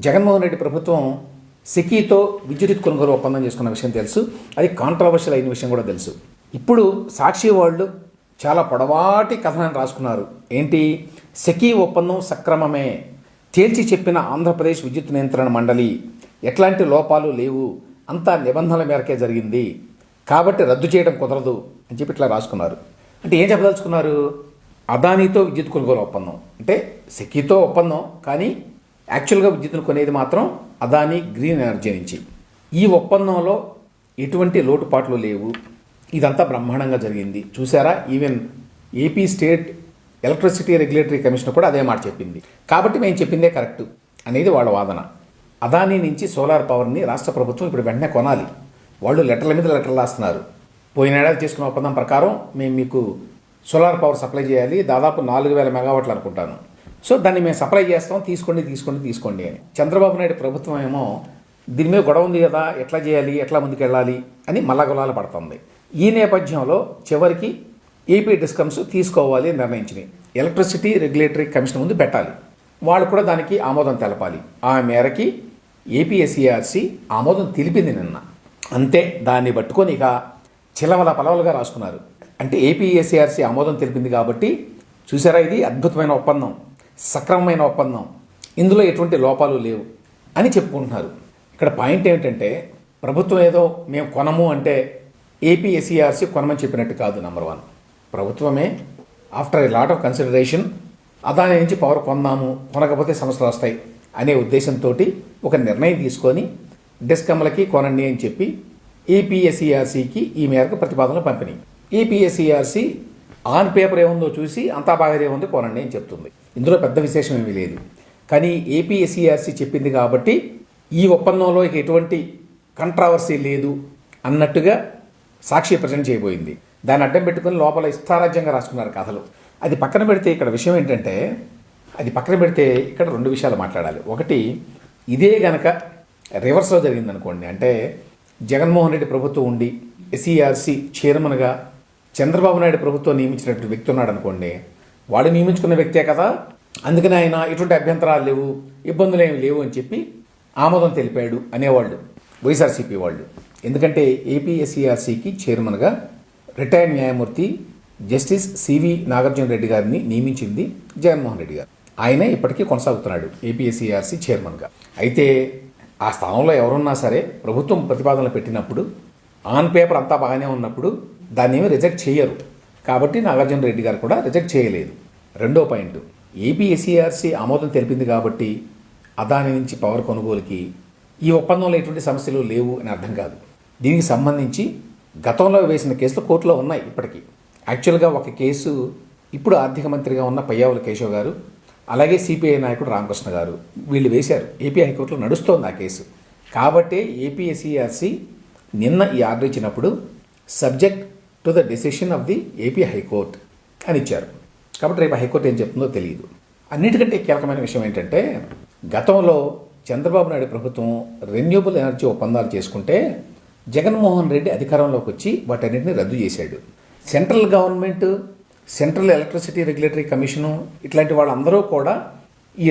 జగన్మోహన్ రెడ్డి ప్రభుత్వం సెకీతో విద్యుత్ కొనుగోలు ఒప్పందం చేసుకున్న విషయం తెలుసు. అది కాంట్రవర్షియల్ అయిన విషయం కూడా తెలుసు. ఇప్పుడు సాక్షి వాళ్ళు చాలా పొడవాటి కథనాన్ని రాసుకున్నారు. ఏంటి? సెకీ ఒప్పందం సక్రమమే, తేల్చి చెప్పిన ఆంధ్రప్రదేశ్ విద్యుత్ నియంత్రణ మండలి ఎట్లాంటి లోపాలు లేవు, అంతా నిబంధనల మేరకే జరిగింది, కాబట్టి రద్దు చేయడం కుదరదు అని చెప్పి ఇట్లా రాసుకున్నారు. అంటే ఏం చెప్పదలుచుకున్నారు? అదానీతో విద్యుత్ కొనుగోలు ఒప్పందం అంటే సెకీతో ఒప్పందం, కానీ యాక్చువల్గా విద్యుత్తును కొనేది మాత్రం అదానీ గ్రీన్ ఎనర్జీ నుంచి. ఈ ఒప్పందంలో ఎటువంటి లోటుపాట్లు లేవు, ఇదంతా బ్రహ్మాండంగా జరిగింది. చూసారా, even AP state electricity regulatory commission కూడా అదే మాట చెప్పింది. కాబట్టి మేము చెప్పిందే కరెక్ట్ అనేది వాళ్ళ వాదన. అదానీ నుంచి సోలార్ పవర్ని రాష్ట్ర ప్రభుత్వం ఇప్పుడు వెంటనే కొనాలి. వాళ్ళు లెటర్ల మీద లెటర్లు రాస్తున్నారు. పోయిన ఏడాది చేసుకున్న ఒప్పందం ప్రకారం మేము మీకు సోలార్ పవర్ సప్లై చేయాలి, దాదాపు 4000 మెగావాట్లు అనుకుంటాను. సో దాన్ని మేము సప్లై చేస్తాం, తీసుకోండి అని. చంద్రబాబు నాయుడు ప్రభుత్వం ఏమో దీని మీద గొడవ ఉంది కదా, ఎట్లా చేయాలి, ఎట్లా ముందుకెళ్ళాలి అని మల్లగొలాలు పడుతుంది. ఈ నేపథ్యంలో చివరికి ఏపీ డిస్కమ్స్ తీసుకోవాలి అని నిర్ణయించినాయి. ఎలక్ట్రిసిటీ రెగ్యులేటరీ కమిషన్ ముందు పెట్టాలి, వాళ్ళు కూడా దానికి ఆమోదం తెలపాలి. ఆ మేరకి ఏపీఎస్ఈఆర్సీ ఆమోదం తెలిపింది నిన్న. అంతే, దాన్ని పట్టుకొని ఇక చిలవల పలవలుగా రాసుకున్నారు. అంటే ఏపీఎస్ఈఆర్సీ ఆమోదం తెలిపింది కాబట్టి చూసారా, ఇది అద్భుతమైన ఒప్పందం, సక్రమమైన ఒప్పందం, ఇందులో ఎటువంటి లోపాలు లేవు అని చెప్పుకుంటున్నారు. ఇక్కడ పాయింట్ ఏమిటంటే, ప్రభుత్వం ఏదో మేము కొనము అంటే ఏపీఎస్ఈఆర్సీ కొనమని చెప్పినట్టు కాదు. నెంబర్ 1, ప్రభుత్వమే after a lot of consideration Adani నుంచి పవర్ కొందాము, కొనకపోతే సమస్యలు వస్తాయి అనే ఉద్దేశంతో ఒక నిర్ణయం తీసుకొని డిస్కమ్లకి కొనండి అని చెప్పి ఏపీఎస్ఈఆర్సీకి ఈ మేరకు ప్రతిపాదనలు పంపిణీ. ఏపీఎస్ఈఆర్సీ ఆన్ పేపర్ ఏముందో చూసి అంతా బాగానే ఉంది, కొనండి అని చెప్తుంది. ఇందులో పెద్ద విశేషం ఏమీ లేదు. కానీ ఏపీఎస్ఈఆర్సీ చెప్పింది కాబట్టి ఈ ఒప్పందంలో ఇక ఎటువంటి కంట్రావర్సీ లేదు అన్నట్టుగా సాక్షి ప్రజెంట్ చేయబోయింది. దాన్ని అడ్డం పెట్టుకుని లోపల ఇష్టారాజ్యంగా రాసుకున్నారు కథలు. అది పక్కన పెడితే ఇక్కడ విషయం ఏంటంటే, ఇక్కడ 2 విషయాలు మాట్లాడాలి. ఒకటి, ఇదే గనక రివర్స్లో జరిగిందనుకోండి, అంటే జగన్మోహన్ రెడ్డి ప్రభుత్వం ఉండి ఎస్ఈఆర్సీ చైర్మన్గా చంద్రబాబు నాయుడు ప్రభుత్వం నియమించినటువంటి వ్యక్తి ఉన్నాడు అనుకోండి, వాడు నియమించుకున్న వ్యక్తే కదా, అందుకని ఆయన ఎటువంటి అభ్యంతరాలు లేవు, ఇబ్బందులు ఏమి లేవు అని చెప్పి ఆమోదం తెలిపాడు అనేవాళ్ళు వైఎస్ఆర్సీపీ వాళ్ళు. ఎందుకంటే ఏపీఎస్ఈఆర్సీకి చైర్మన్గా రిటైర్డ్ న్యాయమూర్తి జస్టిస్ సివి నాగార్జున రెడ్డి గారిని నియమించింది జగన్మోహన్ రెడ్డి గారు. ఆయనే ఇప్పటికీ కొనసాగుతున్నాడు ఏపీఎస్ఈఆర్సీ చైర్మన్గా. అయితే ఆ స్థానంలో ఎవరున్నా సరే ప్రభుత్వం ప్రతిపాదనలు పెట్టినప్పుడు ఆన్ పేపర్ అంతా బాగానే ఉన్నప్పుడు దాన్ని ఏమీ రిజెక్ట్ చేయరు. కాబట్టి నాగార్జున రెడ్డి గారు కూడా రిజెక్ట్ చేయలేదు. రెండో పాయింట్, ఏపీఎస్ఈఆర్సీ ఆమోదం తెలిపింది కాబట్టి అదాని నుంచి పవర్ కొనుగోలుకి ఈ ఒప్పందంలో ఎటువంటి సమస్యలు లేవు అని అర్థం కాదు. దీనికి సంబంధించి గతంలో వేసిన కేసులు కోర్టులో ఉన్నాయి ఇప్పటికీ. యాక్చువల్గా ఒక కేసు ఇప్పుడు ఆర్థిక మంత్రిగా ఉన్న పయ్యావుల కేశవ్ గారు, అలాగే సిపిఐ నాయకుడు రామకృష్ణ గారు వీళ్ళు వేశారు. ఏపీ హైకోర్టులో నడుస్తోంది ఆ కేసు. కాబట్టి ఏపీఎస్ఈఆర్సీ నిన్న ఈ ఆర్డర్ ఇచ్చినప్పుడు subject to the decision of the AP high court అని ఇచ్చారు. కాబట్టి రేపు హైకోర్టు ఏం చెప్తుందో తెలియదు. అన్నిటికంటే కీలకమైన విషయం ఏంటంటే, గతంలో చంద్రబాబు నాయుడు ప్రభుత్వం రెన్యూబుల్ ఎనర్జీ ఒప్పందాలు చేసుకుంటే జగన్మోహన్ రెడ్డి అధికారంలోకి వచ్చి వాటన్నిటిని రద్దు చేశాడు. Central government, central electricity regulatory commission ఇట్లాంటి వాళ్ళందరూ కూడా ఈ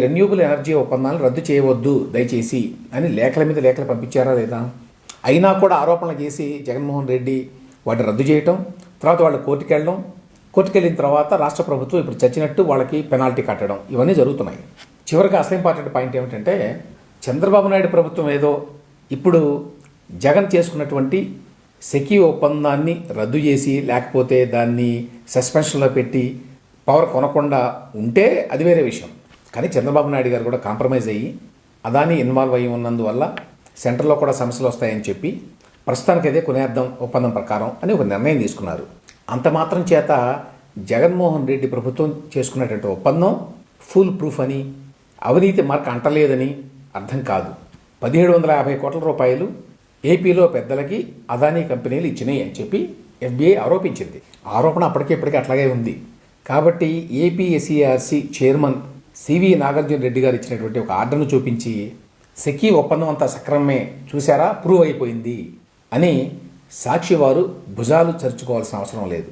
రెన్యూబుల్ ఎనర్జీ ఒప్పందాలను రద్దు చేయవద్దు దయచేసి అని లేఖల మీద లేఖలు పంపించారా లేదా? అయినా కూడా ఆరోపణలు చేసి జగన్మోహన్ రెడ్డి వాటిని రద్దు చేయటం, తర్వాత వాళ్ళు కోర్టుకు వెళ్ళిన తర్వాత రాష్ట్ర ప్రభుత్వం ఇప్పుడు చచ్చినట్టు వాళ్ళకి పెనాల్టీ కట్టడం, ఇవన్నీ జరుగుతున్నాయి. చివరికి అసలు ఇంపార్టెంట్ పాయింట్ ఏమిటంటే, చంద్రబాబు నాయుడు ప్రభుత్వం ఏదో ఇప్పుడు జగన్ చేసుకున్నటువంటి సెకీ ఒప్పందాన్ని రద్దు చేసి లేకపోతే దాన్ని సస్పెన్షన్లో పెట్టి పవర్ కొనకుండా ఉంటే అది వేరే విషయం. కానీ చంద్రబాబు నాయుడు గారు కూడా కాంప్రమైజ్ అయ్యి అదాని ఇన్వాల్వ్ అయ్యి ఉన్నందువల్ల సెంటర్లో కూడా సమస్యలు వస్తాయని చెప్పి ప్రస్తుతానికి అదే కొనేద్దాం ఒప్పందం ప్రకారం అని ఒక నిర్ణయం తీసుకున్నారు. అంత మాత్రం చేత జగన్మోహన్ రెడ్డి ప్రభుత్వం చేసుకున్నటువంటి ఒప్పందం ఫుల్ ప్రూఫ్ అని, అవినీతి మార్క్ అంటలేదని అర్థం కాదు. 1750 కోట్ల రూపాయలు ఏపీలో పెద్దలకి అదానీ కంపెనీలు ఇచ్చినాయి అని చెప్పి ఎఫ్బిఐ ఆరోపించింది. ఆరోపణ అప్పటికే అట్లాగే ఉంది. కాబట్టి ఏపీఎస్ఈఆర్సీ చైర్మన్ సివి నాగార్జున రెడ్డి గారు ఇచ్చినటువంటి ఒక ఆర్డర్ను చూపించి సెకీ ఒప్పందం అంతా సక్రమమే, చూసారా, ప్రూవ్ అయిపోయింది అని సాక్షి వారు భుజాలు చరుచుకోవాల్సిన అవసరం లేదు.